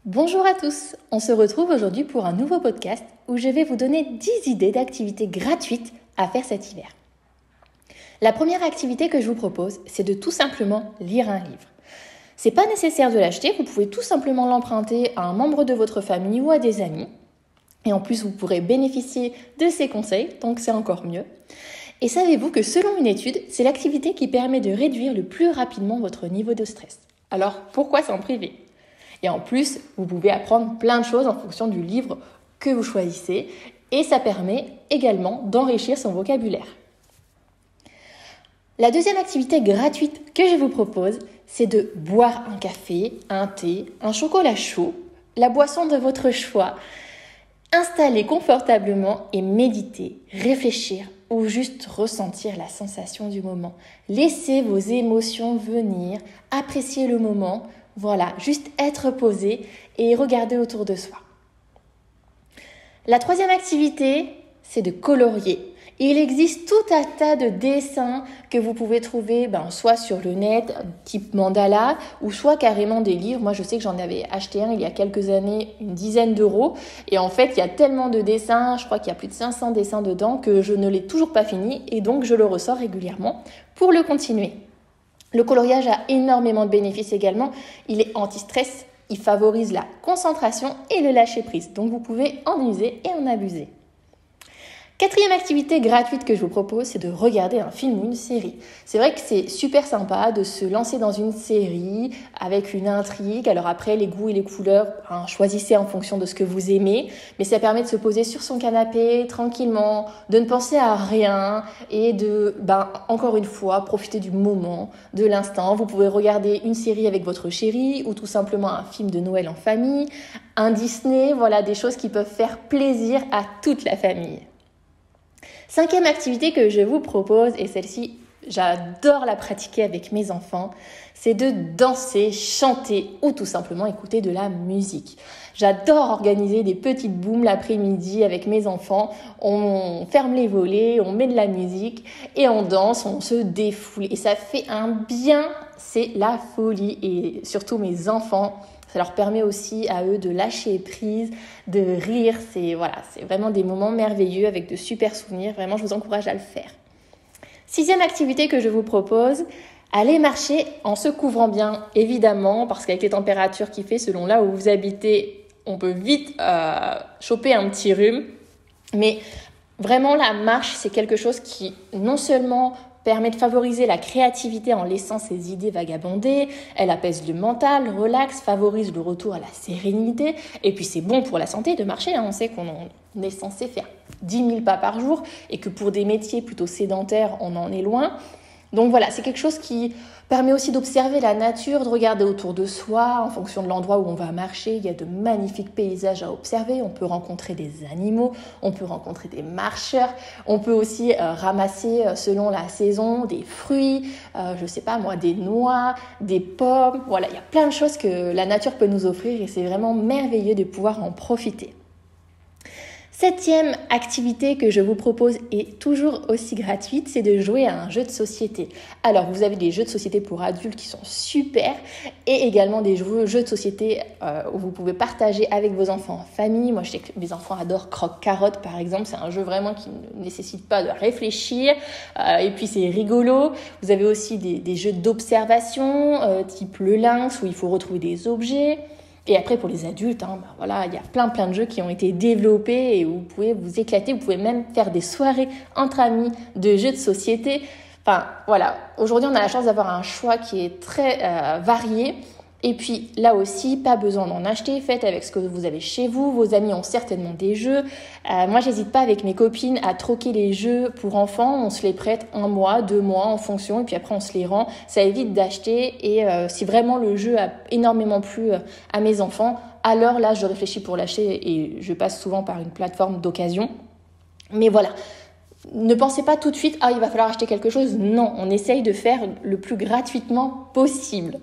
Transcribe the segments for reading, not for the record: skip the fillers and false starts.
Bonjour à tous, on se retrouve aujourd'hui pour un nouveau podcast où je vais vous donner 10 idées d'activités gratuites à faire cet hiver. La première activité que je vous propose, c'est de tout simplement lire un livre. C'est pas nécessaire de l'acheter, vous pouvez tout simplement l'emprunter à un membre de votre famille ou à des amis. Et en plus, vous pourrez bénéficier de ses conseils, donc c'est encore mieux. Et savez-vous que selon une étude, c'est l'activité qui permet de réduire le plus rapidement votre niveau de stress. Alors, pourquoi s'en priver ? Et en plus, vous pouvez apprendre plein de choses en fonction du livre que vous choisissez. Et ça permet également d'enrichir son vocabulaire. La deuxième activité gratuite que je vous propose, c'est de boire un café, un thé, un chocolat chaud, la boisson de votre choix. Installer confortablement et méditer, réfléchir ou juste ressentir la sensation du moment. Laissez vos émotions venir, appréciez le moment. Voilà, juste être posé et regarder autour de soi. La troisième activité, c'est de colorier. Il existe tout un tas de dessins que vous pouvez trouver soit sur le net, type mandala, ou soit carrément des livres. Moi, je sais que j'en avais acheté un il y a quelques années, une dizaine d'euros. Et en fait, il y a tellement de dessins, je crois qu'il y a plus de 500 dessins dedans, que je ne l'ai toujours pas fini. Et donc, je le ressors régulièrement pour le continuer. Le coloriage a énormément de bénéfices également. Il est anti-stress, il favorise la concentration et le lâcher-prise. Donc, vous pouvez en user et en abuser. Quatrième activité gratuite que je vous propose, c'est de regarder un film ou une série. C'est vrai que c'est super sympa de se lancer dans une série avec une intrigue. Alors après, les goûts et les couleurs, choisissez en fonction de ce que vous aimez. Mais ça permet de se poser sur son canapé tranquillement, de ne penser à rien et de, encore une fois, profiter du moment, de l'instant. Vous pouvez regarder une série avec votre chéri ou tout simplement un film de Noël en famille, un Disney, voilà des choses qui peuvent faire plaisir à toute la famille. Cinquième activité que je vous propose, et celle-ci, j'adore la pratiquer avec mes enfants, c'est de danser, chanter ou tout simplement écouter de la musique. J'adore organiser des petites booms l'après-midi avec mes enfants. On ferme les volets, on met de la musique et on danse, on se défoule. Et ça fait un bien, c'est la folie. Et surtout mes enfants, ça leur permet aussi à eux de lâcher prise, de rire. C'est vraiment des moments merveilleux avec de super souvenirs. Vraiment, je vous encourage à le faire. Sixième activité que je vous propose, allez marcher en se couvrant bien, évidemment, parce qu'avec les températures qu'il fait selon là où vous habitez, on peut vite choper un petit rhume. Mais vraiment, la marche, c'est quelque chose qui non seulement permet de favoriser la créativité en laissant ses idées vagabonder, elle apaise le mental, relaxe, favorise le retour à la sérénité, et puis c'est bon pour la santé de marcher, on sait qu'on est censé faire 10 000 pas par jour, et que pour des métiers plutôt sédentaires, on en est loin. Donc voilà, c'est quelque chose qui permet aussi d'observer la nature, de regarder autour de soi, en fonction de l'endroit où on va marcher. Il y a de magnifiques paysages à observer. On peut rencontrer des animaux, on peut rencontrer des marcheurs. On peut aussi ramasser, selon la saison, des fruits, des noix, des pommes. Voilà, il y a plein de choses que la nature peut nous offrir et c'est vraiment merveilleux de pouvoir en profiter. Septième activité que je vous propose est toujours aussi gratuite, c'est de jouer à un jeu de société. Alors, vous avez des jeux de société pour adultes qui sont super et également des jeux de société où vous pouvez partager avec vos enfants en famille. Moi, je sais que mes enfants adorent Croque-Carotte, par exemple. C'est un jeu vraiment qui ne nécessite pas de réfléchir et puis c'est rigolo. Vous avez aussi des jeux d'observation type le lynx où il faut retrouver des objets. Et après, pour les adultes, il y a plein de jeux qui ont été développés et où vous pouvez vous éclater. Vous pouvez même faire des soirées entre amis de jeux de société. Aujourd'hui, on a la chance d'avoir un choix qui est très varié. Et puis là aussi, pas besoin d'en acheter, faites avec ce que vous avez chez vous. Vos amis ont certainement des jeux. Moi, j'hésite pas avec mes copines à troquer les jeux pour enfants. On se les prête 1 mois, 2 mois en fonction et puis après on se les rend. Ça évite d'acheter et si vraiment le jeu a énormément plu à mes enfants, alors là, je réfléchis pour l'acheter et je passe souvent par une plateforme d'occasion. Mais voilà. Ne pensez pas tout de suite, il va falloir acheter quelque chose. Non, on essaye de faire le plus gratuitement possible.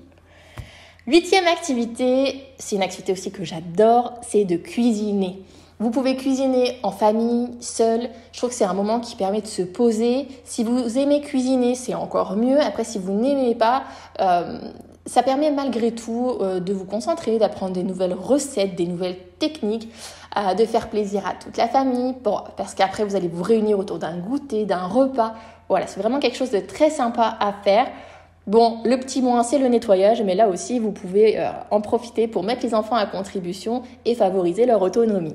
8e activité, c'est une activité aussi que j'adore, c'est de cuisiner. Vous pouvez cuisiner en famille, seul. Je trouve que c'est un moment qui permet de se poser. Si vous aimez cuisiner, c'est encore mieux. Après, si vous n'aimez pas, Ça permet malgré tout de vous concentrer, d'apprendre des nouvelles recettes, des nouvelles techniques, de faire plaisir à toute la famille, parce qu'après vous allez vous réunir autour d'un goûter, d'un repas. Voilà, c'est vraiment quelque chose de très sympa à faire. Bon, le petit moins, c'est le nettoyage, mais là aussi, vous pouvez en profiter pour mettre les enfants à contribution et favoriser leur autonomie.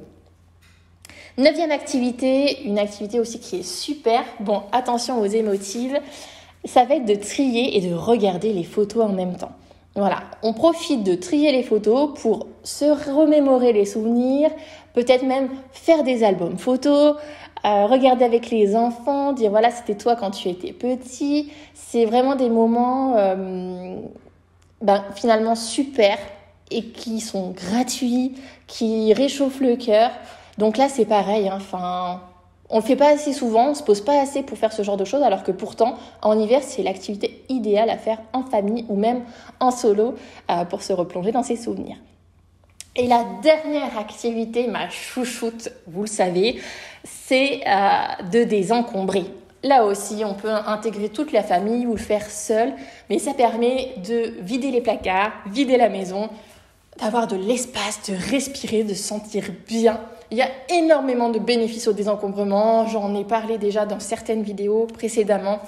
9e activité, une activité aussi qui est super. Bon, attention aux émotives. Ça va être de trier et de regarder les photos en même temps. Voilà, on profite de trier les photos pour se remémorer les souvenirs, peut-être même faire des albums photos, regarder avec les enfants, dire voilà, c'était toi quand tu étais petit. C'est vraiment des moments finalement super et qui sont gratuits, qui réchauffent le cœur. Donc là, c'est pareil, on le fait pas assez souvent, on se pose pas assez pour faire ce genre de choses, alors que pourtant, en hiver, c'est l'activité idéale à faire en famille ou même en solo pour se replonger dans ses souvenirs. Et la dernière activité, ma chouchoute, vous le savez, c'est de désencombrer. Là aussi, on peut intégrer toute la famille ou le faire seul, mais ça permet de vider les placards, vider la maison, d'avoir de l'espace, de respirer, de se sentir bien. Il y a énormément de bénéfices au désencombrement. J'en ai parlé déjà dans certaines vidéos précédemment.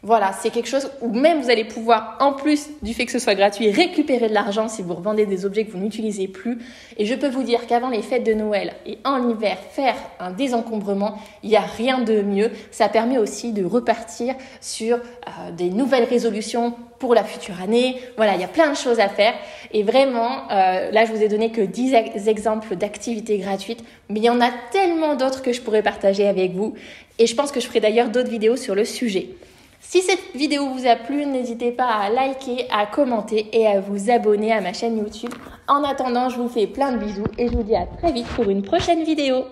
Voilà, c'est quelque chose où même vous allez pouvoir, en plus du fait que ce soit gratuit, récupérer de l'argent si vous revendez des objets que vous n'utilisez plus. Et je peux vous dire qu'avant les fêtes de Noël et en hiver, faire un désencombrement, il n'y a rien de mieux. Ça permet aussi de repartir sur des nouvelles résolutions pour la future année. Voilà, il y a plein de choses à faire. Et vraiment, là, je vous ai donné que 10 exemples d'activités gratuites, mais il y en a tellement d'autres que je pourrais partager avec vous. Et je pense que je ferai d'ailleurs d'autres vidéos sur le sujet. Si cette vidéo vous a plu, n'hésitez pas à liker, à commenter et à vous abonner à ma chaîne YouTube. En attendant, je vous fais plein de bisous et je vous dis à très vite pour une prochaine vidéo.